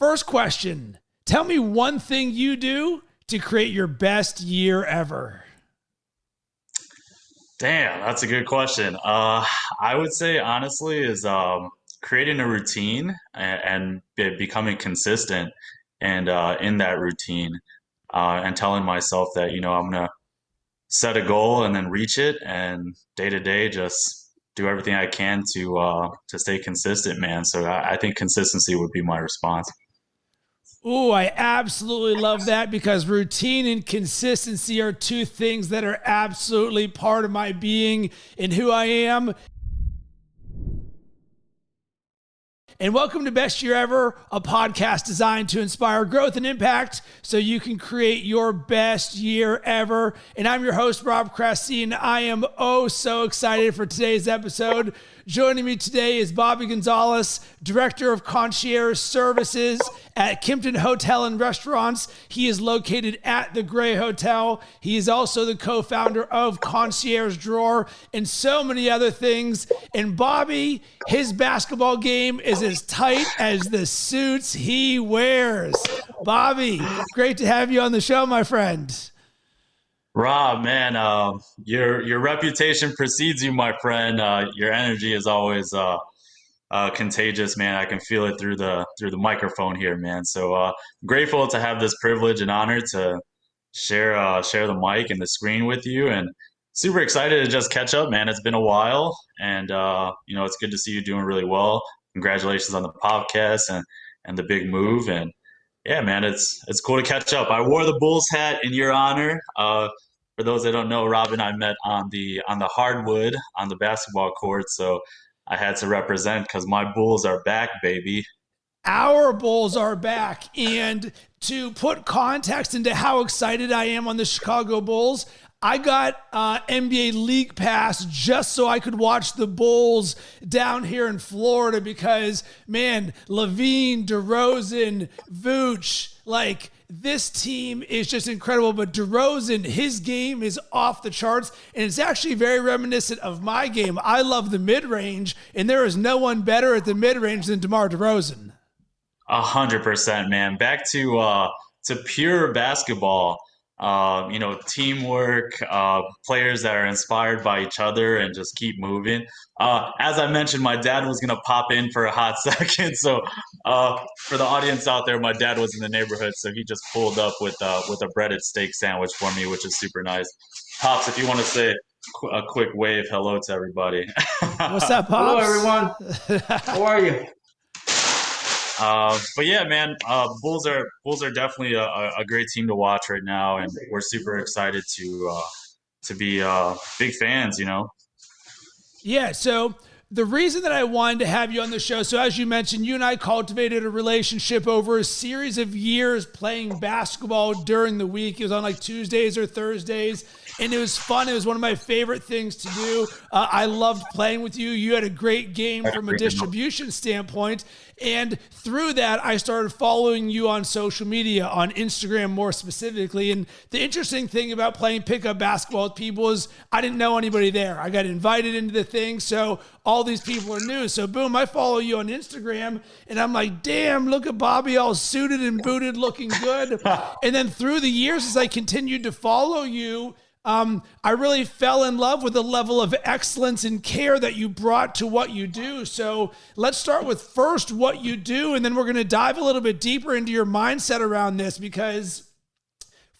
First question, tell me one thing you do to create your best year ever. Damn, that's a good question. I would say honestly is creating a routine and becoming consistent and in that routine and telling myself that I'm gonna set a goal and then reach it and day to day just do everything I can to stay consistent, man. So I think consistency would be my response. Ooh, I absolutely love that because routine and consistency are two things that are absolutely part of my being and who I am. And welcome to Best Year Ever, a podcast designed to inspire growth and impact so you can create your best year ever. And I'm your host, Rob Cressy, and I am so excited for today's episode. Joining me today is Bobby Gonzalez, Director of Concierge Services at Kimpton Hotels Restaurants. He is located at the Gray Hotel. He is also the co-founder of Concierge Drawer and so many other things. And Bobby, his basketball game is as tight as the suits he wears. Bobby, great to have you on the show, my friend. Rob, man, your reputation precedes you, my friend. Your energy is always contagious, man. I can feel it through the microphone here, man. So grateful to have this privilege and honor to share the mic and the screen with you, and super excited to just catch up, man. It's been a while, and it's good to see you doing really well. Congratulations on the podcast and the big move, and yeah, man, it's cool to catch up. I wore the Bulls hat in your honor. For those that don't know, Rob and I met on the hardwood on the basketball court, so I had to represent because my Bulls are back, baby. Our Bulls are back. And to put context into how excited I am on the Chicago Bulls, I got NBA League Pass just so I could watch the Bulls down here in Florida because, man, Levine, DeRozan, Vooch, this team is just incredible. But DeRozan, his game is off the charts, and it's actually very reminiscent of my game. I love the mid-range, and there is no one better at the mid-range than DeMar DeRozan. 100%, man. Back to pure basketball. Teamwork, players that are inspired by each other and just keep moving. As I mentioned, my dad was going to pop in for a hot second. So for the audience out there, my dad was in the neighborhood. So he just pulled up with a breaded steak sandwich for me, which is super nice. Pops, if you want to say a quick wave hello to everybody. What's up, Pops? Hello, everyone. How are you? But yeah, man, Bulls are definitely a great team to watch right now, and we're super excited to be big fans. Yeah. So the reason that I wanted to have you on the show, so as you mentioned, you and I cultivated a relationship over a series of years playing basketball during the week. It was on Tuesdays or Thursdays, and it was fun. It was one of my favorite things to do. I loved playing with you. You had a great game from a distribution standpoint. And through that, I started following you on social media, on Instagram more specifically. And the interesting thing about playing pickup basketball with people is I didn't know anybody there. I got invited into the thing, so all these people are new. So boom, I follow you on Instagram, and I'm like, damn, look at Bobby all suited and booted, looking good. And then through the years, as I continued to follow you, I really fell in love with the level of excellence and care that you brought to what you do. So let's start with first what you do, and then we're going to dive a little bit deeper into your mindset around this, because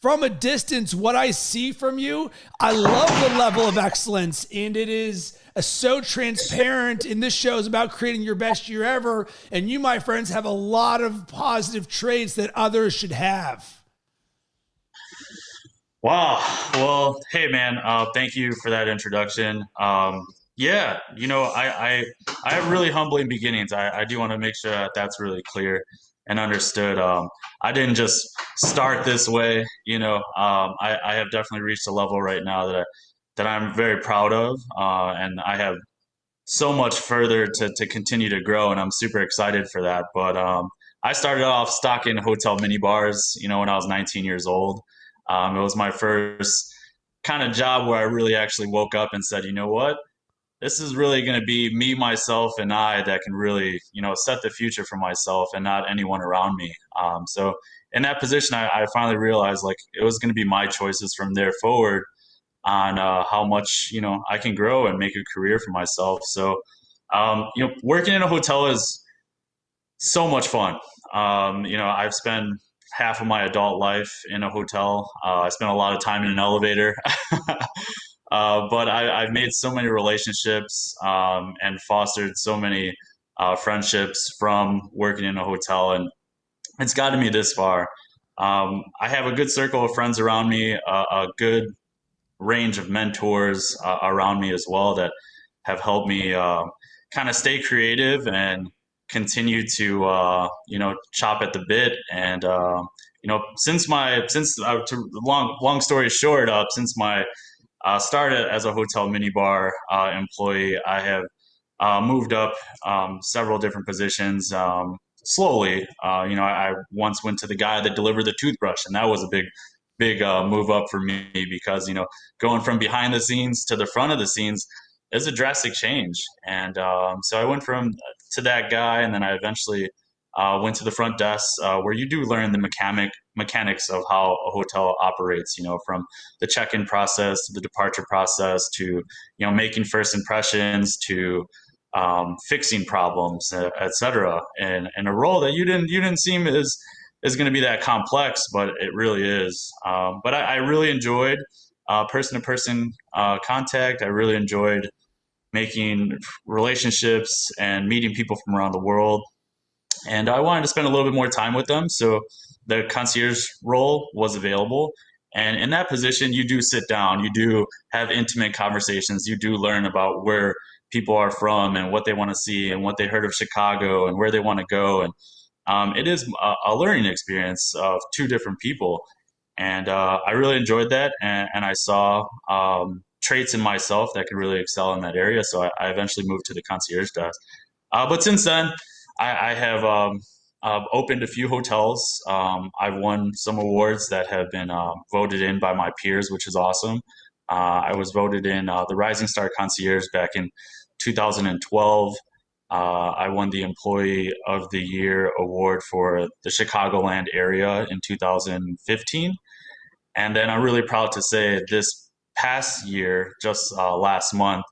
from a distance, what I see from you, I love the level of excellence, and it is so transparent. And this show is about creating your best year ever. And you, my friends, have a lot of positive traits that others should have. Wow. Well, hey, man, thank you for that introduction. Yeah, I have really humbling beginnings. I do want to make sure that that's really clear and understood. I didn't just start this way. I have definitely reached a level right now that I'm very proud of, and I have so much further to continue to grow, and I'm super excited for that. But I started off stocking hotel mini bars, when I was 19 years old. It was my first kind of job where I really actually woke up and said, you know what? this is really going to be me, myself, and I that can really, set the future for myself and not anyone around me. So in that position, I finally realized like it was going to be my choices from there forward on how much, I can grow and make a career for myself. So, working in a hotel is so much fun. I've spent half of my adult life in a hotel. I spent a lot of time in an elevator. But I've made so many relationships and fostered so many friendships from working in a hotel, and it's gotten me this far. I have a good circle of friends around me, a good range of mentors around me as well that have helped me kind of stay creative and continue to chop at the bit. And to long story short, since my started as a hotel minibar employee, I have moved up several different positions slowly. I once went to the guy that delivered the toothbrush, and that was a big move up for me because going from behind the scenes to the front of the scenes is a drastic change. And so I went from to that guy, and then I eventually went to the front desk where you do learn the mechanics of how a hotel operates, from the check-in process to the departure process to, making first impressions to fixing problems, et cetera. And a role that you didn't seem is going to be that complex, but it really is. But I really enjoyed person-to-person contact. I really enjoyed making relationships and meeting people from around the world. And I wanted to spend a little bit more time with them. So the concierge role was available. And in that position, you do sit down, you do have intimate conversations, you do learn about where people are from and what they want to see and what they heard of Chicago and where they want to go. And it is a learning experience of two different people. And I really enjoyed that. And I saw traits in myself that could really excel in that area. So I eventually moved to the concierge desk. But since then, I have opened a few hotels. I've won some awards that have been voted in by my peers, which is awesome. I was voted in the Rising Star Concierge back in 2012. I won the Employee of the Year award for the Chicagoland area in 2015. And then I'm really proud to say this past year, just last month,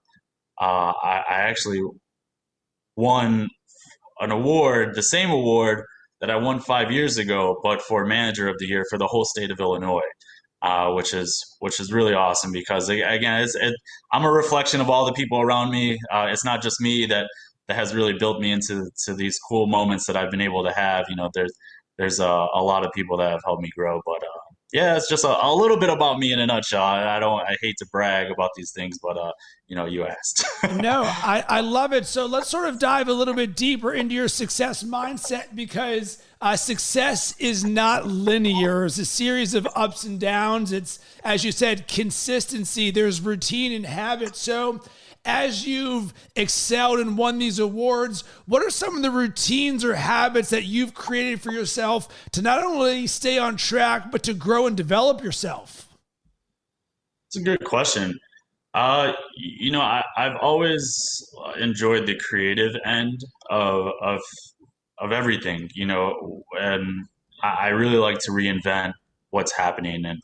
I actually won an award, the same award that I won 5 years ago, but for Manager of the Year for the whole state of Illinois, which is really awesome because again, I'm a reflection of all the people around me. It's not just me that has really built me into these cool moments that I've been able to have. There's a lot of people that have helped me grow, but yeah, it's just a little bit about me in a nutshell. I hate to brag about these things, but you asked. No, I love it. So let's sort of dive a little bit deeper into your success mindset because success is not linear. It's a series of ups and downs. It's, as you said, consistency. There's routine and habit. So as you've excelled and won these awards, what are some of the routines or habits that you've created for yourself to not only stay on track, but to grow and develop yourself? It's a good question. I've always enjoyed the creative end of everything, and I really like to reinvent what's happening and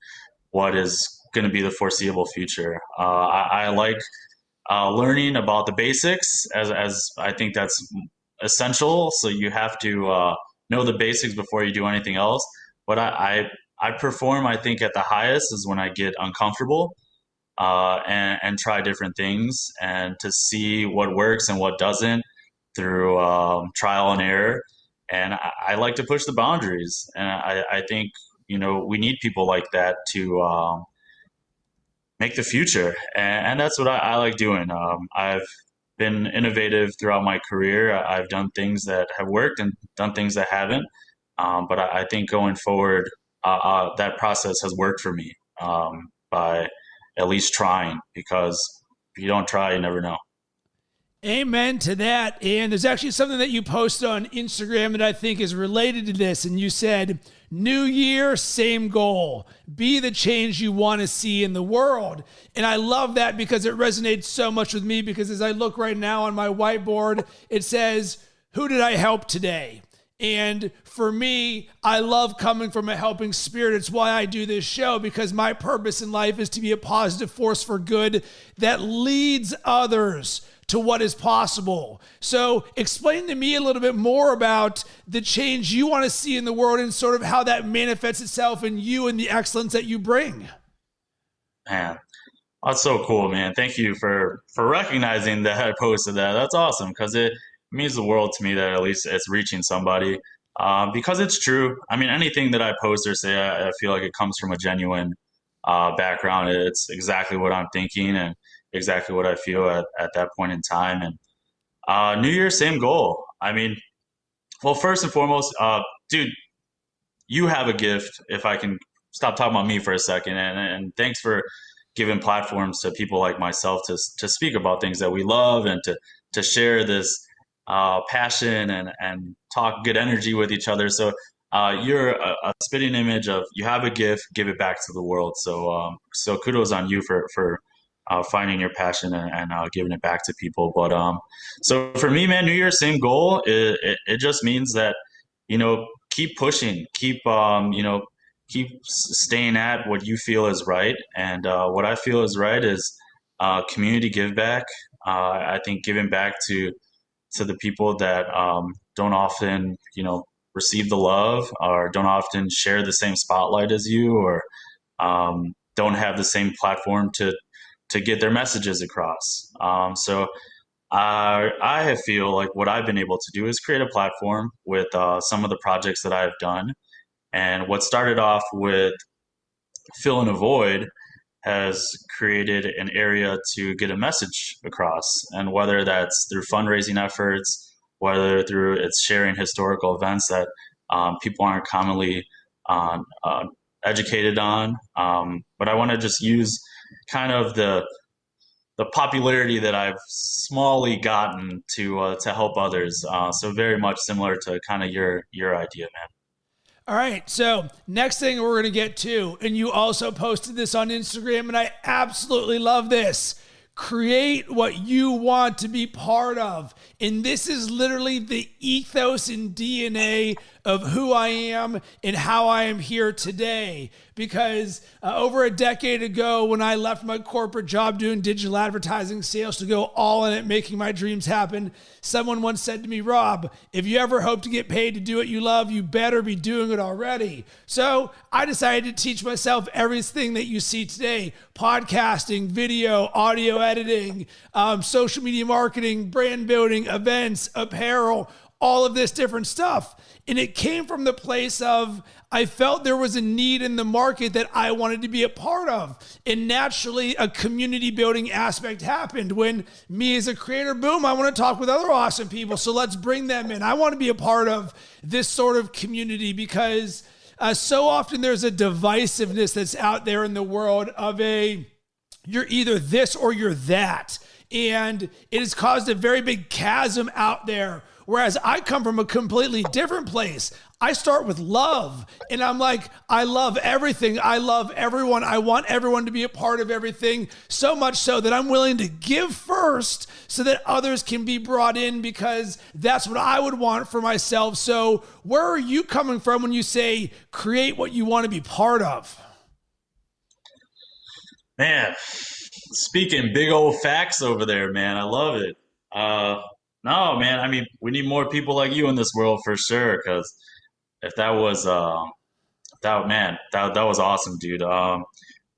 what is going to be the foreseeable future. I like learning about the basics as I think that's essential. So you have to know the basics before you do anything else. But I perform, I think, at the highest is when I get uncomfortable and try different things and to see what works and what doesn't through trial and error. And I like to push the boundaries. And I think, we need people like that to make the future. And that's what I like doing. I've been innovative throughout my career. I've done things that have worked and done things that haven't. But I think going forward, that process has worked for me by at least trying, because if you don't try, you never know. Amen to that. And there's actually something that you posted on Instagram that I think is related to this. And you said, New year, same goal. Be the change you want to see in the world. And I love that because it resonates so much with me, because as I look right now on my whiteboard, it says, who did I help today? And for me, I love coming from a helping spirit. It's why I do this show, because my purpose in life is to be a positive force for good that leads others to what is possible. So explain to me a little bit more about the change you want to see in the world and sort of how that manifests itself in you and the excellence that you bring. Man, that's so cool, man. Thank you for recognizing that I posted that. That's awesome, because it means the world to me that at least it's reaching somebody. Because it's true. I mean, anything that I post or say, I feel like it comes from a genuine background. It's exactly what I'm thinking and exactly what I feel at that point in time. And New Year, same goal. I mean, well, first and foremost, dude, you have a gift. If I can stop talking about me for a second, and thanks for giving platforms to people like myself to speak about things that we love and to share this passion and talk good energy with each other. So you're a spitting image of, you have a gift, give it back to the world. So kudos on you for finding your passion and giving it back to people. But so for me, man, New Year's, same goal. It just means that, keep pushing, keep staying at what you feel is right. And what I feel is right is community give back. I think giving back to the people that don't often, receive the love, or don't often share the same spotlight as you, or don't have the same platform to get their messages across. So I feel like what I've been able to do is create a platform with some of the projects that I've done. And what started off with filling a void has created an area to get a message across. And whether that's through fundraising efforts, whether through it's sharing historical events that people aren't commonly educated on. But I want to just use kind of the popularity that I've smallly gotten to help others. So very much similar to kind of your idea, man. All right, so next thing we're going to get to, and you also posted this on Instagram, and I absolutely love this. Create what you want to be part of. And this is literally the ethos and DNA of who I am and how I am here today. Because over a decade ago, when I left my corporate job doing digital advertising sales to go all in at making my dreams happen, someone once said to me, Rob, if you ever hope to get paid to do what you love, you better be doing it already. So I decided to teach myself everything that you see today: podcasting, video, audio editing, social media marketing, brand building, events, apparel, all of this different stuff. And it came from the place of, I felt there was a need in the market that I wanted to be a part of. And naturally, a community building aspect happened when me as a creator, boom, I want to talk with other awesome people. So let's bring them in. I want to be a part of this sort of community, because so often there's a divisiveness that's out there in the world of you're either this or you're that. And it has caused a very big chasm out there. Whereas I come from a completely different place. I start with love, and I'm like, I love everything. I love everyone. I want everyone to be a part of everything, so much so that I'm willing to give first so that others can be brought in, because that's what I would want for myself. So where are you coming from when you say create what you want to be part of? Man, speaking big old facts over there, man. I love it. No, man. I mean, we need more people like you in this world for sure. Because if that was that was awesome, dude. No,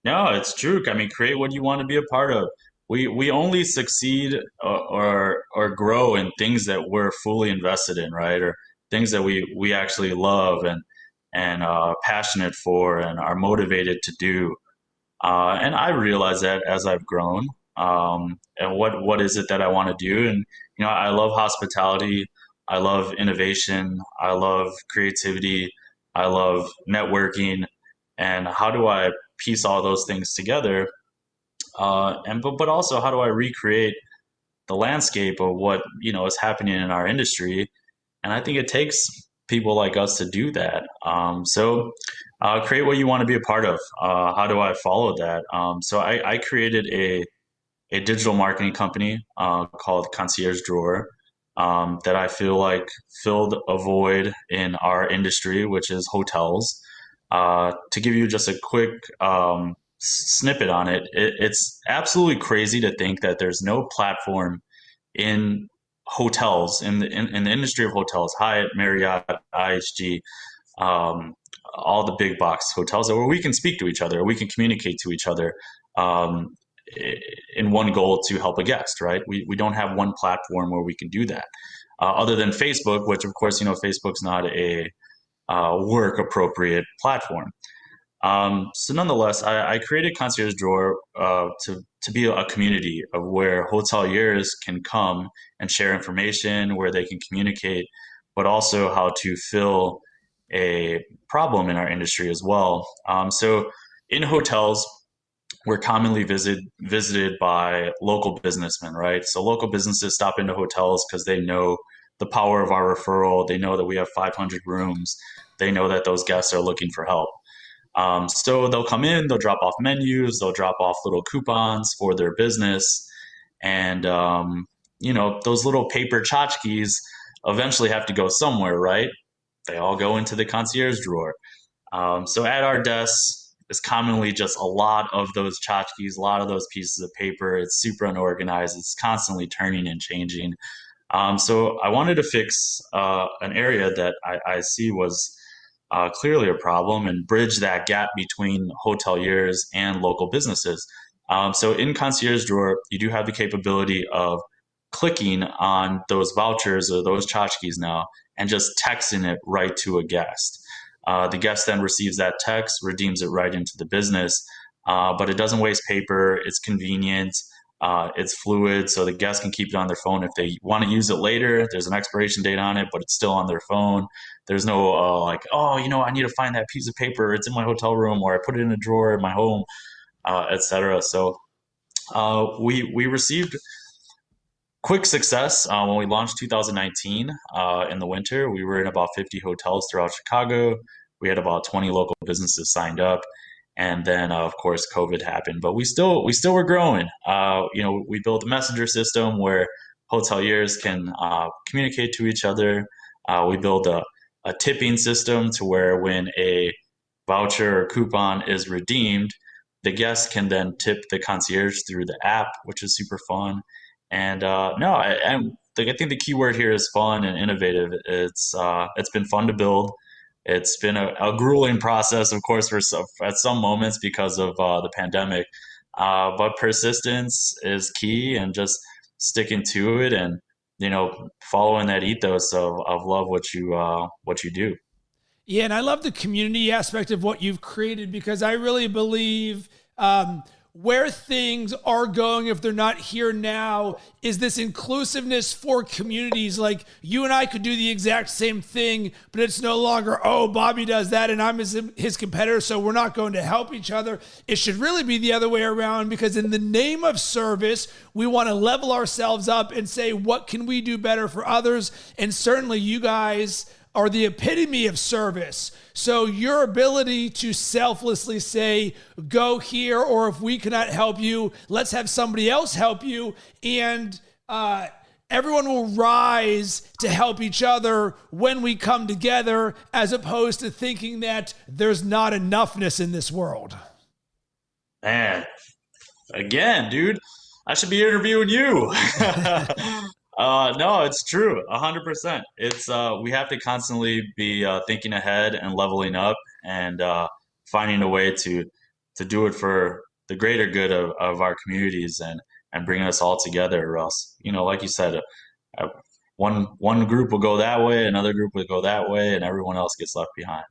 it's true. I mean, create what you want to be a part of. We only succeed or grow in things that we're fully invested in, right? Or things that we actually love and passionate for and are motivated to do. And I realize that as I've grown, and what is it that I want to do? And I love hospitality, I love innovation, I love creativity, I love networking, and how do I piece all those things together? But also, how do I recreate the landscape of what, is happening in our industry. And I think it takes people like us to do that. So create what you want to be a part of. How do I follow that? So I created a digital marketing company called Concierge Drawer that I feel like filled a void in our industry, which is hotels. To give you just a quick snippet on it, it's absolutely crazy to think that there's no platform in hotels, in the industry of hotels, Hyatt, Marriott, IHG, all the big box hotels, where we can speak to each other, we can communicate to each other in one goal to help a guest, right? We don't have one platform where we can do that, other than Facebook, which of course, Facebook's not a work appropriate platform. So nonetheless, I created Concierge Drawer to be a community of where hoteliers can come and share information, where they can communicate, but also how to fill a problem in our industry as well. So in hotels, we're commonly visited by local businessmen, right? So local businesses stop into hotels because they know the power of our referral. They know that we have 500 rooms. They know that those guests are looking for help. So they'll come in, they'll drop off menus, they'll drop off little coupons for their business. And, those little paper tchotchkes eventually have to go somewhere, right? They all go into the concierge drawer. So at our desks is commonly just a lot of those tchotchkes, a lot of those pieces of paper. It's super unorganized. It's constantly turning and changing. So I wanted to fix an area that I see was clearly a problem and bridge that gap between hoteliers and local businesses. So in Concierge Drawer, you do have the capability of clicking on those vouchers or those tchotchkes now and just texting it right to a guest. The guest then receives that text, redeems it right into the business, but it doesn't waste paper. It's convenient. It's fluid, so the guests can keep it on their phone if they want to use it later. There's an expiration date on it, but it's still on their phone. There's no I need to find that piece of paper. It's in my hotel room, or I put it in a drawer in my home, etc. So we received quick success when we launched 2019 in the winter. We were in about 50 hotels throughout Chicago. We had about 20 local businesses signed up. And then, of course, COVID happened, but we still were growing. We built a messenger system where hoteliers can communicate to each other. We built a tipping system to where when a voucher or coupon is redeemed, the guest can then tip the concierge through the app, which is super fun. And I think the key word here is fun and innovative. It's been fun to build. It's been a grueling process, of course, at some moments because of the pandemic. But persistence is key, and just sticking to it, and following that ethos of love what you do. Yeah, and I love the community aspect of what you've created, because I really believe where things are going, if they're not here now, is this inclusiveness for communities. Like, you and I could do the exact same thing, but it's no longer, oh, Bobby does that and I'm his competitor, so we're not going to help each other. It should really be the other way around, because in the name of service, we want to level ourselves up and say, what can we do better for others? And certainly you guys are the epitome of service. So your ability to selflessly say, go here, or if we cannot help you, let's have somebody else help you. And everyone will rise to help each other when we come together, as opposed to thinking that there's not enoughness in this world. Man, again, dude, I should be interviewing you. No, it's true, 100%. It's we have to constantly be thinking ahead and leveling up, and finding a way to do it for the greater good of our communities, and bringing us all together. Or else, like you said, one group will go that way, another group will go that way, and everyone else gets left behind.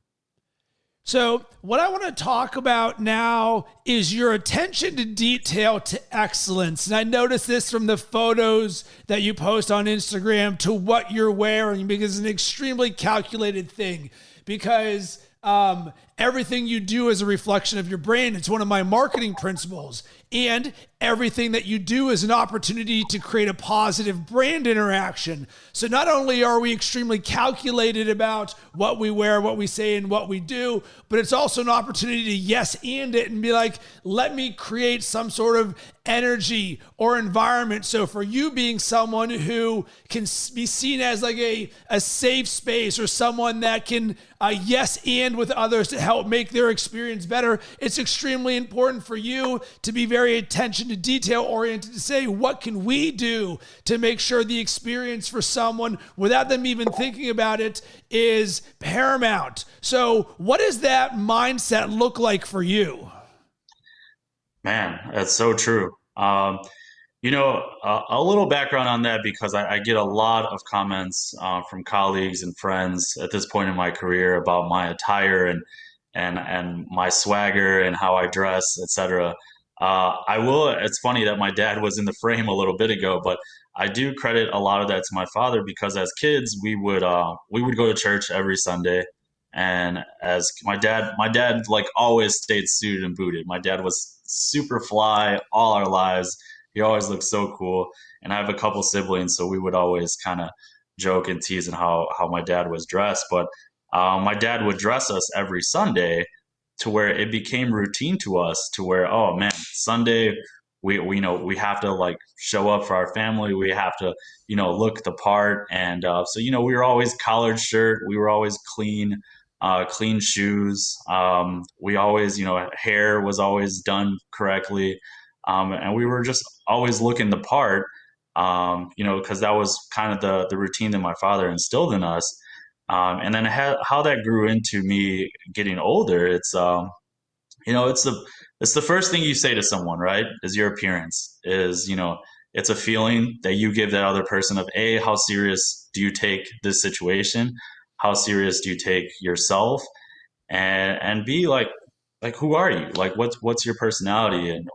So what I want to talk about now is your attention to detail to excellence. And I noticed this from the photos that you post on Instagram to what you're wearing, because it's an extremely calculated thing. Because everything you do is a reflection of your brand. It's one of my marketing principles. And everything that you do is an opportunity to create a positive brand interaction. So not only are we extremely calculated about what we wear, what we say, and what we do, but it's also an opportunity to yes and it and be like, let me create some sort of energy or environment. So for you being someone who can be seen as like a safe space or someone that can yes and with others to help make their experience better, it's extremely important for you to be very attention to detail oriented to say, what can we do to make sure the experience for someone without them even thinking about it is paramount. So what does that mindset look like for you? Man, that's so true. A little background on that because I get a lot of comments from colleagues and friends at this point in my career about my attire and my swagger and how I dress, etc. It's funny that my dad was in the frame a little bit ago, but I do credit a lot of that to my father because as kids we would go to church every Sunday, and as my dad like always stayed suited and booted. My dad was super fly all our lives. He always looked so cool, and I have a couple siblings, so we would always kind of joke and tease on how my dad was dressed. But my dad would dress us every Sunday to where it became routine to us to where, oh man, Sunday we have to like show up for our family. We have to, look the part. And so, we were always collared shirt. We were always clean shoes. We always, hair was always done correctly. And we were just always looking the part, because that was kind of the routine that my father instilled in us. And then how that grew into me getting older, it's the first thing you say to someone, right? Is your appearance. It's a feeling that you give that other person of A, how serious do you take this situation? How serious do you take yourself? And B, like who are you? Like what's your personality? And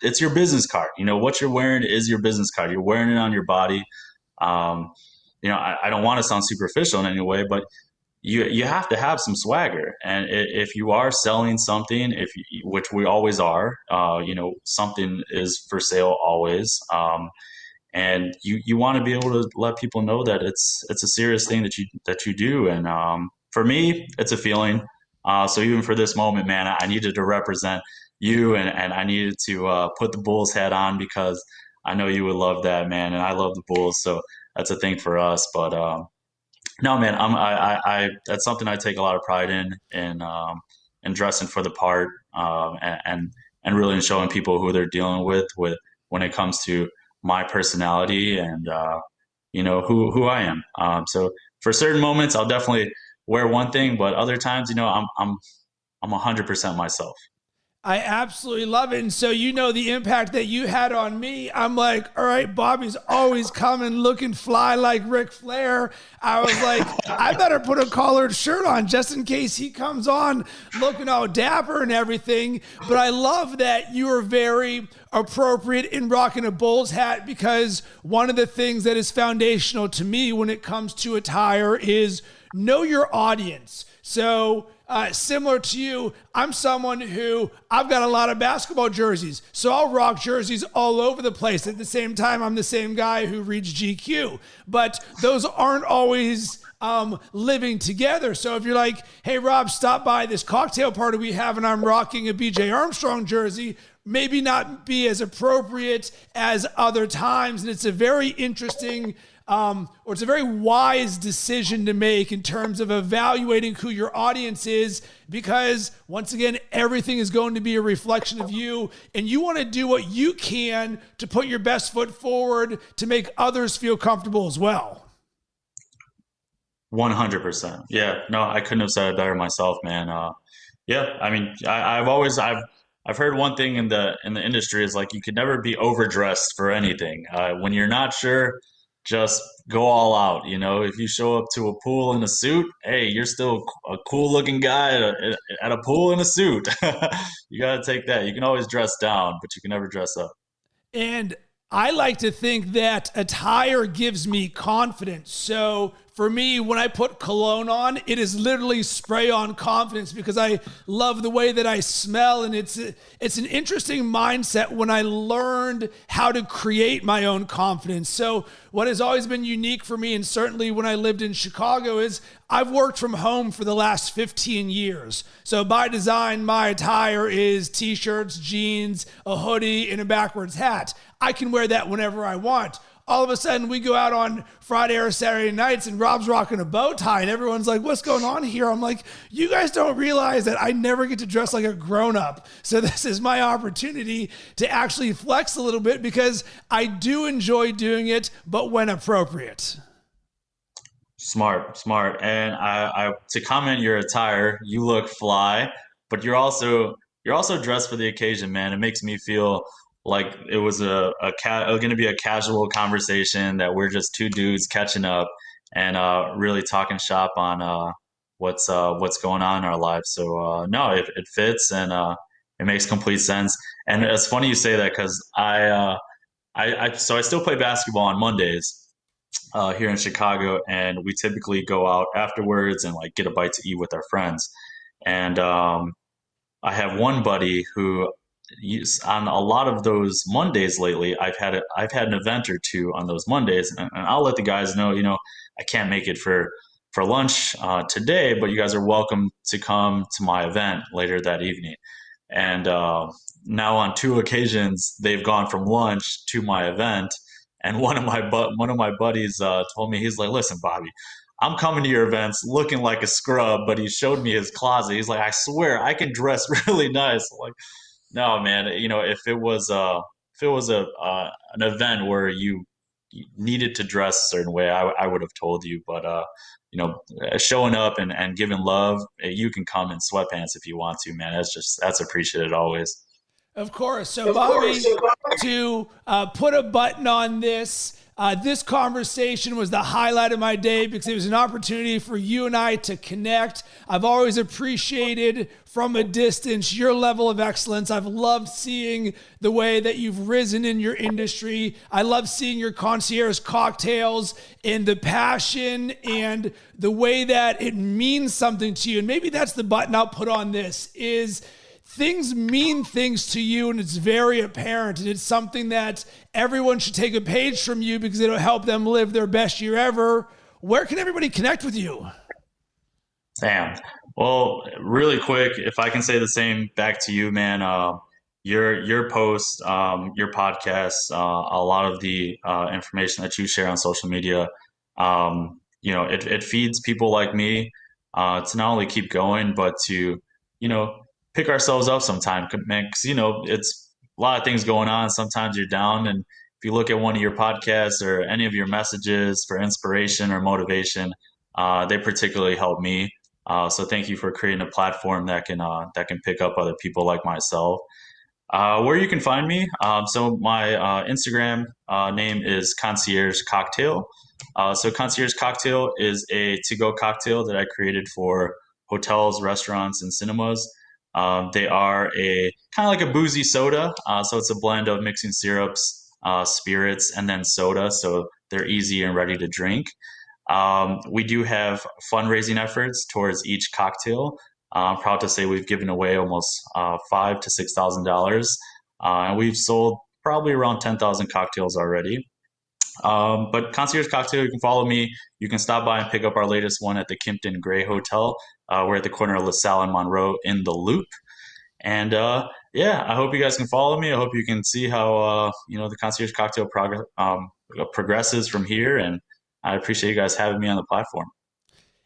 it's your business card. What you're wearing is your business card. You're wearing it on your body. I don't want to sound superficial in any way, but you have to have some swagger. And if you are selling something, which we always are, something is for sale always. And you want to be able to let people know that it's a serious thing that you do. And for me, it's a feeling. So even for this moment, man, I needed to represent you, and I needed to put the Bulls hat on because I know you would love that, man, and I love the Bulls, so that's a thing for us. But no, man, I that's something I take a lot of pride in dressing for the part, and really showing people who they're dealing with when it comes to my personality and who I am. So for certain moments, I'll definitely wear one thing, but other times, I'm 100% myself. I absolutely love it. And so, the impact that you had on me, I'm like, all right, Bobby's always coming looking fly like Ric Flair. I was like, I better put a collared shirt on just in case he comes on looking all dapper and everything. But I love that you are very appropriate in rocking a Bulls hat, because one of the things that is foundational to me when it comes to attire is know your audience. So similar to you, I'm someone who I've got a lot of basketball jerseys. So I'll rock jerseys all over the place. At the same time, I'm the same guy who reads GQ. But those aren't always living together. So if you're like, hey, Rob, stop by this cocktail party we have and I'm rocking a BJ Armstrong jersey, maybe not be as appropriate as other times. And it's a very interesting or it's a very wise decision to make in terms of evaluating who your audience is, because once again, everything is going to be a reflection of you, and you want to do what you can to put your best foot forward to make others feel comfortable as well. 100%. Yeah, no, I couldn't have said it better myself, man. Yeah, I mean, I've heard one thing in the industry is like you could never be overdressed for anything. When you're not sure, just go all out. If you show up to a pool in a suit, hey, you're still a cool looking guy at a pool in a suit. You got to take that. You can always dress down, but you can never dress up. And I like to think that attire gives me confidence. So for me, when I put cologne on, it is literally spray on confidence because I love the way that I smell. And it's an interesting mindset when I learned how to create my own confidence. So what has always been unique for me, and certainly when I lived in Chicago, is I've worked from home for the last 15 years. So by design, my attire is t-shirts, jeans, a hoodie, and a backwards hat. I can wear that whenever I want. All of a sudden, we go out on Friday or Saturday nights and Rob's rocking a bow tie and everyone's like, what's going on here? I'm like, you guys don't realize that I never get to dress like a grown-up. So this is my opportunity to actually flex a little bit because I do enjoy doing it, but when appropriate. Smart. And I to comment your attire, you look fly, but you're also dressed for the occasion, man. It makes me feel like it was going to be a casual conversation that we're just two dudes catching up and really talking shop on what's going on in our lives. So no, it fits and it makes complete sense. And it's funny you say that because I still play basketball on Mondays here in Chicago, and we typically go out afterwards and like get a bite to eat with our friends. And I have one buddy who on a lot of those Mondays lately, I've had an event or two on those Mondays, and I'll let the guys know, I can't make it for lunch today, but you guys are welcome to come to my event later that evening. And now on two occasions, they've gone from lunch to my event, and one of my buddies told me, he's like, "Listen, Bobby, I'm coming to your events looking like a scrub," but he showed me his closet. He's like, "I swear I can dress really nice." I'm like, no, man, if it was an event where you needed to dress a certain way, I would have told you. But showing up and giving love, you can come in sweatpants if you want to, man. That's appreciated always. Of course. So, Bobby, to put a button on this, this conversation was the highlight of my day because it was an opportunity for you and I to connect. I've always appreciated from a distance your level of excellence. I've loved seeing the way that you've risen in your industry. I love seeing your concierge cocktails and the passion and the way that it means something to you. And maybe that's the button I'll put on this is things mean things to you, and it's very apparent, and it's something that everyone should take a page from you because it'll help them live their best year ever. Where can everybody connect with you? Damn. Well, really quick, if I can say the same back to you, man, your posts, your podcasts, a lot of the information that you share on social media, it feeds people like me to not only keep going, but to, pick ourselves up sometime, man, because it's a lot of things going on. Sometimes you're down, and if you look at one of your podcasts or any of your messages for inspiration or motivation, they particularly help me. So thank you for creating a platform that can pick up other people like myself. Where you can find me, so my Instagram name is Concierge Cocktail. So Concierge Cocktail is a to-go cocktail that I created for hotels, restaurants, and cinemas. They are a kind of like a boozy soda. So it's a blend of mixing syrups, spirits, and then soda. So they're easy and ready to drink. We do have fundraising efforts towards each cocktail. I'm proud to say we've given away almost $5,000 to $6,000. And we've sold probably around 10,000 cocktails already. But Concierge Cocktail, you can follow me. You can stop by and pick up our latest one at the Kimpton Hotel. We're at the corner of LaSalle and Monroe in the Loop. And I hope you guys can follow me. I hope you can see how the Concierge Cocktail progresses from here. And I appreciate you guys having me on the platform.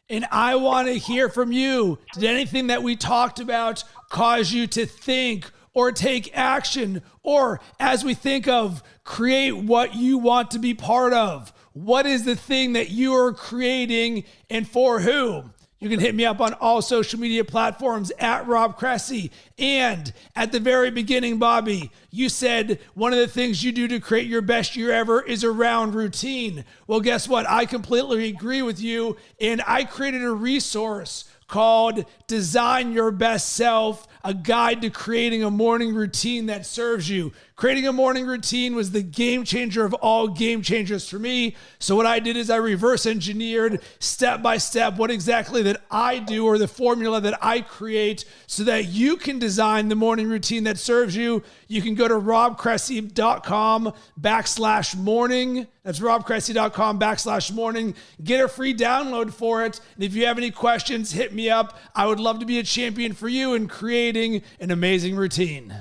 And I want to hear from you. Did anything that we talked about cause you to think or take action, or as we think of, create what you want to be part of? What is the thing that you are creating and for who? You can hit me up on all social media platforms at Rob Cressy. And at the very beginning, Bobby, you said one of the things you do to create your best year ever is around routine. Well, guess what? I completely agree with you. And I created a resource called Design Your Best Self, a guide to creating a morning routine that serves you. Creating a morning routine was the game changer of all game changers for me. So what I did is I reverse engineered step by step what exactly that I do or the formula that I create so that you can design the morning routine that serves you. You can go to robcressy.com/morning. That's robcressy.com/morning. Get a free download for it. And if you have any questions, hit me up. I would love to be a champion for you in creating an amazing routine.